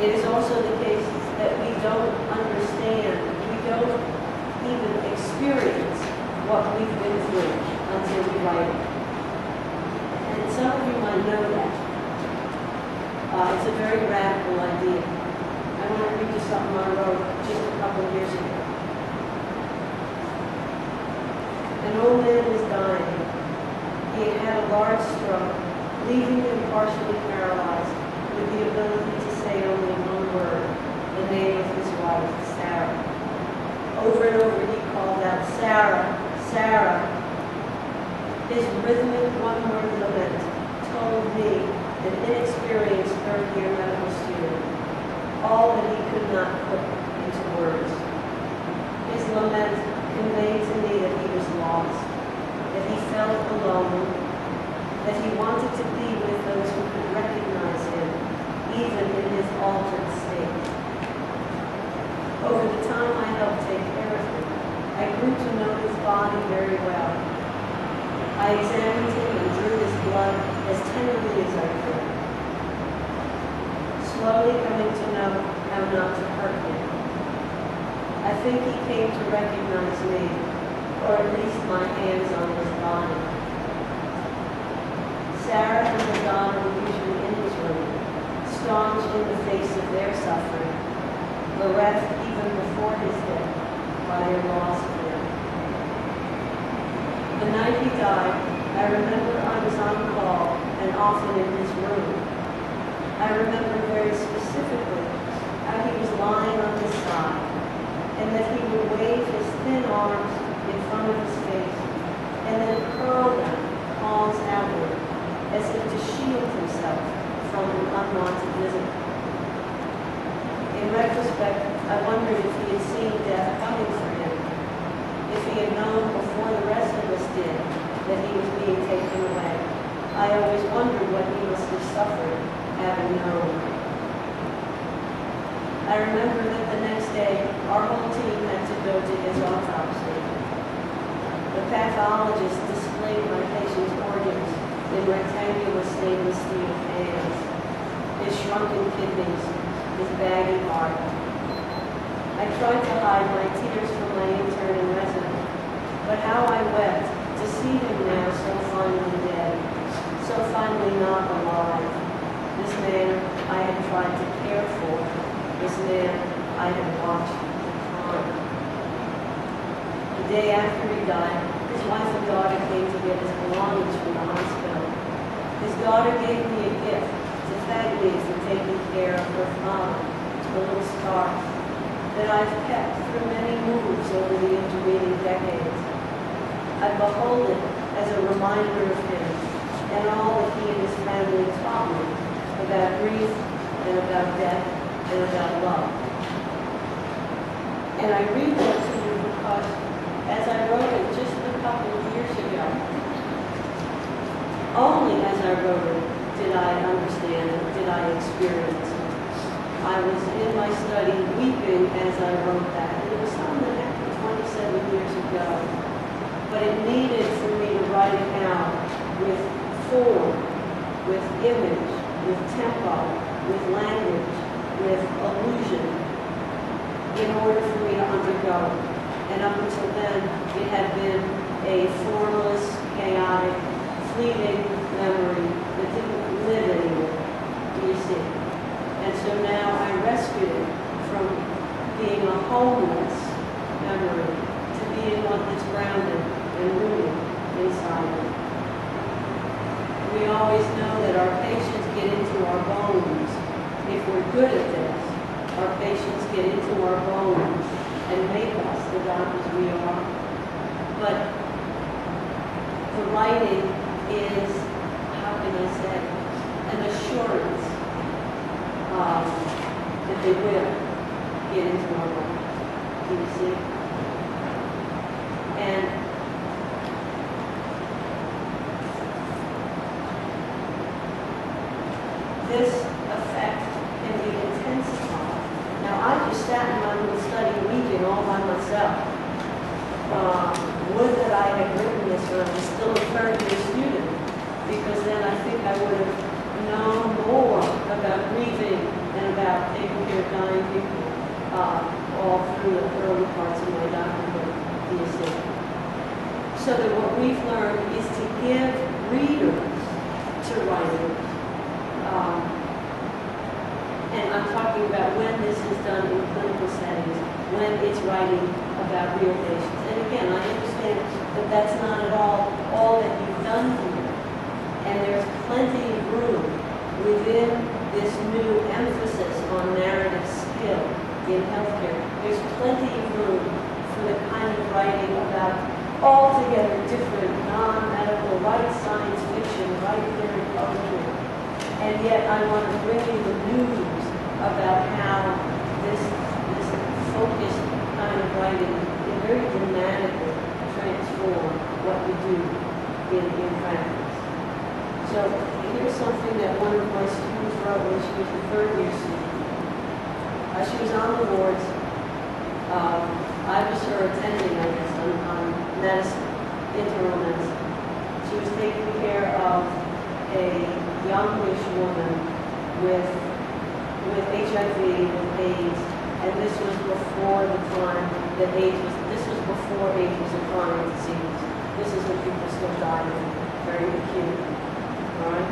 It is also the case that we don't understand, we don't even experience what we've been through until we write it. And some of you might know that. It's a very radical idea. I want to read you something I wrote just a couple of years ago. An old man was dying. He had had a large stroke, leaving him partially paralyzed, with the ability to say only one word, the name of his wife, Sarah. Over and over he called out, Sarah, Sarah. His rhythmic one-word lament told me, an inexperienced third-year medical student, all that he could not put into words. His lament conveyed to me that he was lost, that he felt alone, that he wanted to be with those who could recognize him, even in his altered state. Over the time I helped take care of him, I grew to know his body very well. I examined him and drew his blood as tenderly as I could, slowly coming to know how not to hurt him. I think he came to recognize me, or at least my hands on his body. Sarah and her daughter were usually in his room, staunch in the face of their suffering, bereft even before his death by their loss of him. The night he died, I remember I was on call and often in his room. I remember very specifically how he was lying on his side, and that he would wave his thin arms in front of his face, and then curl them, palms outward, as if to shield himself from an unwanted visitor. In retrospect, I wondered if he had seen death coming for him, if he had known before the rest of us did that he was being taken away. I always wondered what he must have suffered, having known. I remember that the next day, our whole team had to go to his autopsy. The pathologist displayed my patient's organs in rectangular stainless steel pans, his shrunken kidneys, his baggy heart. I tried to hide my tears from my intern and resident, but how I wept to see him now so finally dead, so finally not alive. This man I had tried to care for, this man I had watched harm. The day after he died, his wife and daughter came to get his belongings from the hospital. His daughter gave me a gift to thank me for taking care of her father, a little scarf that I've kept through many moves over the intervening decades. I behold it as a reminder of him and all that he and his family taught me about grief and about death and about love. And I read that to you because as I wrote it just a couple of years ago, only as I wrote it did I understand it, did I experience it. I was in my study weeping as I wrote that. And it was something that happened 27 years ago. But it needed for me to write it out with form, with image, with tempo, with language, with allusion, in order for me to undergo it. And up until then, it had been a formless, chaotic, fleeting memory that didn't live anymore. Do you see? And so now I rescued it from being a homeless memory to being one that's grounded and rooted inside it. We always know that our patients get into our bones. If we're good at this, our patients get into our bones and make us the doctors we are. But the writing is, how can I say, an assurance that they will get into our life. Do you see? And this effect can be intensified. Now, I just sat in my little study weeping all by myself. Would that I had written this when I was still a third-year student, because then I think I would have known more about grieving and about taking So that what we've learned is to give readers to writers. And I'm talking about when this is done in clinical settings, when it's writing about real patients. And again, I understand that that's not at all that you've done here. And there's plenty of room within this new emphasis on narrative skill in healthcare. There's plenty of room for the kind of writing about altogether different non-medical, right science fiction, right theory poetry. And yet I want to bring you the news about how this focused kind of writing can very dramatically transform what we do in practice. So here's something that one of my students wrote when she was a third-year student. She was on the wards. I was her attending, I guess, on medicine, internal medicine. She was taking care of a youngish woman with HIV, with AIDS, and this was before the time that this was before AIDS was a chronic disease. This is when people still died very acute. All right?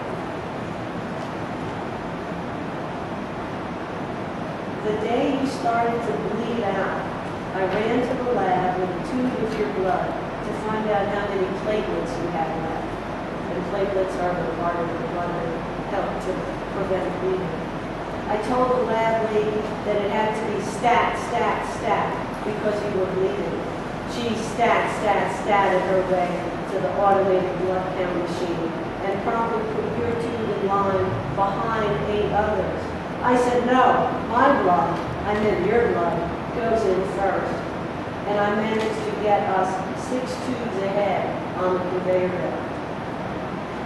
The day you started to bleed out, I ran to the lab with a tube of your blood to find out how many platelets you had left. And platelets are the part of the blood that help to prevent bleeding. I told the lab lady that it had to be stat, because you were bleeding. She statted her way to the automated blood count machine and promptly put your tube in line behind 8 others. I said, no, my blood, I meant your blood, goes in first. And I managed to get us 6 tubes ahead on the conveyor belt.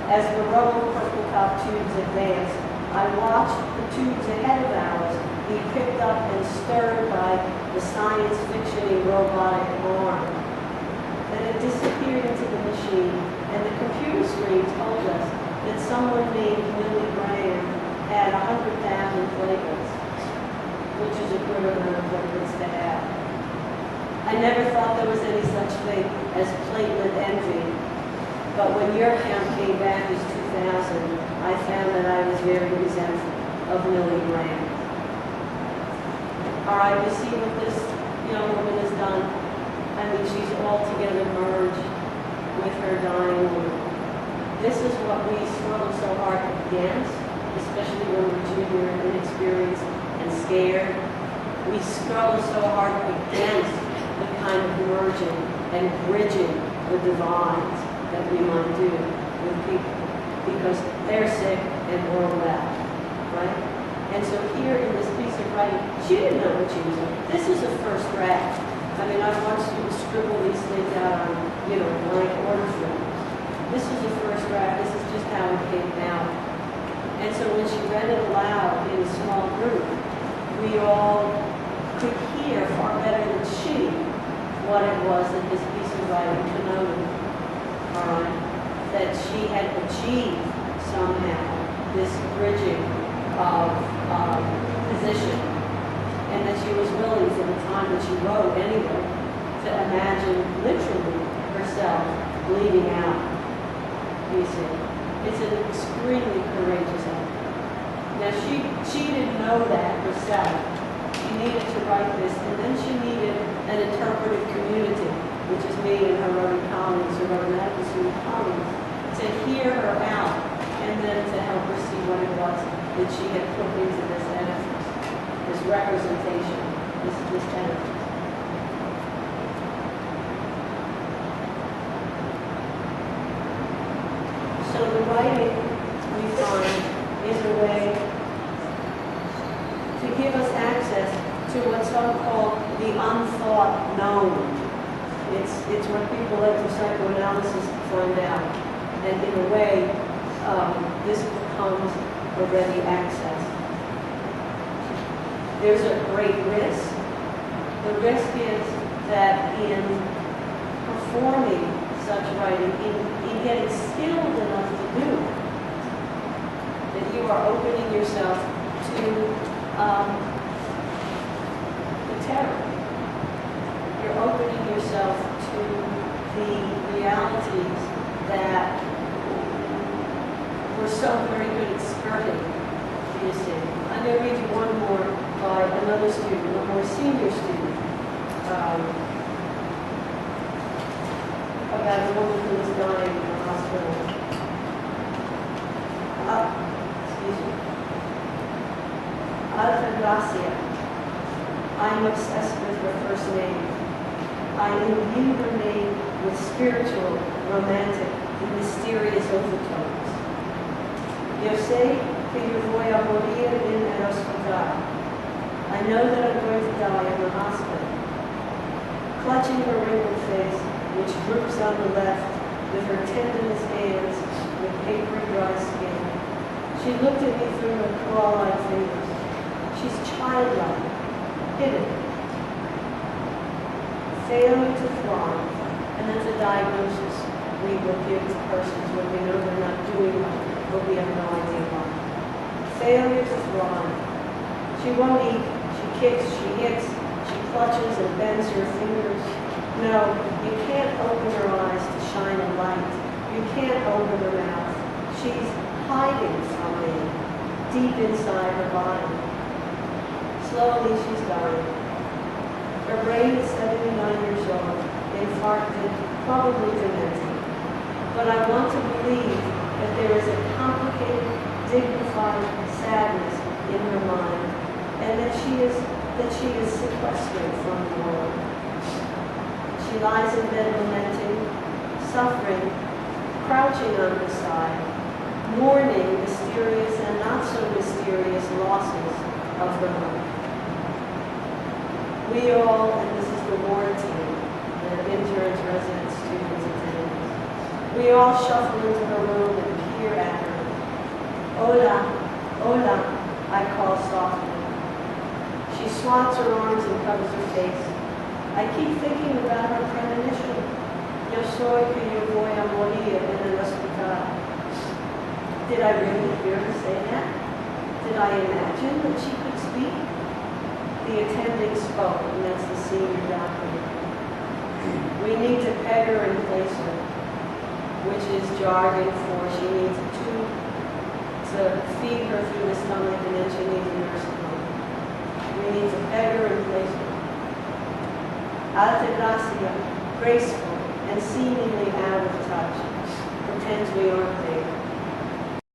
As the rubber purple top tubes advanced, I watched the tubes ahead of ours be picked up and stirred by the science fiction-y robotic arm. Then it disappeared into the machine, and the computer screen told us that someone named Millie Graham had 100,000 platelets, which is a good amount of platelets to have. I never thought there was any such thing as platelet envy, but when your count came back as 2,000, I found that I was very resentful of Millie Graham. All right, you see what this young woman has done? I mean, she's altogether merged with her dying woman. This is what we struggle so hard against, especially when we're junior and inexperienced and scared. We struggle so hard against the kind of merging and bridging the divides that we might do with people because they're sick and we're well, right? And so here in this piece of writing, she didn't know what she was doing. This is a first draft. I mean, I watched you scribble these things out on, blank order forms. This is a first draft. This is just how it came out. And so when she read it aloud in a small group, we all could hear far better than she what it was that this piece of writing connoted. All right? That she had achieved somehow this bridging of position, and that she was willing for the time that she wrote anyway to imagine literally herself bleeding out. You see, it's an extremely courageous act. Now she didn't know that herself. She needed to write this, and then she needed an interpretive community, which is me and her other colleagues, her other medical student colleagues, to hear her out, and then to help her see what it was that she had put into this edifice, this representation, this edifice. So the writing, we find, is a way to give us access to what some call the unthought known. It's what people like to psychoanalysis find out. And in a way, this becomes already access. There's a great risk. The risk is that in performing such writing, in getting skilled enough to do it, that you are opening yourself to the terror. You're opening yourself to the realities that we're so very good at skirting, you see. I'm going to read you one more by another student, a more senior student, about a woman who was dying in the hospital. Excuse me. Altagracia. I'm obsessed with her first name. I imbue her name with spiritual, romantic, and mysterious overtones. Yo sé que yo voy a morir en el hospital. I know that I'm going to die in the hospital. Clutching her wrinkled face, which droops on the left, with her tendonous hands, with papery dry skin. She looked at me through her claw-like fingers. She's childlike, hidden. Failure to thrive, and that's a diagnosis we will give to persons when we know they're not doing well, but we have no idea why. Failure to thrive. She won't eat, she kicks, she hits, she clutches and bends her fingers. No, you can't open her eyes to shine a light. You can't open her mouth. She's hiding from me, deep inside her body. Slowly she's dying. Her brain is 79 years old, infarcted, probably demented. But I want to believe that there is a complicated, dignified sadness in her mind, and that she is sequestered from the world. She lies in bed lamenting, suffering, crouching on her side, mourning mysterious and not so mysterious losses of her life. We all, and this is the ward team, the interns, residents, students, attendants, we all shuffle into her room and peer at her. Hola, hola, I call softly. She swats her arms and covers her face. I keep thinking about her premonition. Yo soy que yo voy a morir en el hospital. Did I really hear her say that? Did I imagine that she could speak? The attending spoke, and that's the senior doctor. We need to peg her and place her, which is jargon for she needs a tube to feed her through the stomach, and then she needs a nursing home. We need to peg her and place her. Altagracia, graceful and seemingly out of touch, pretends we aren't there.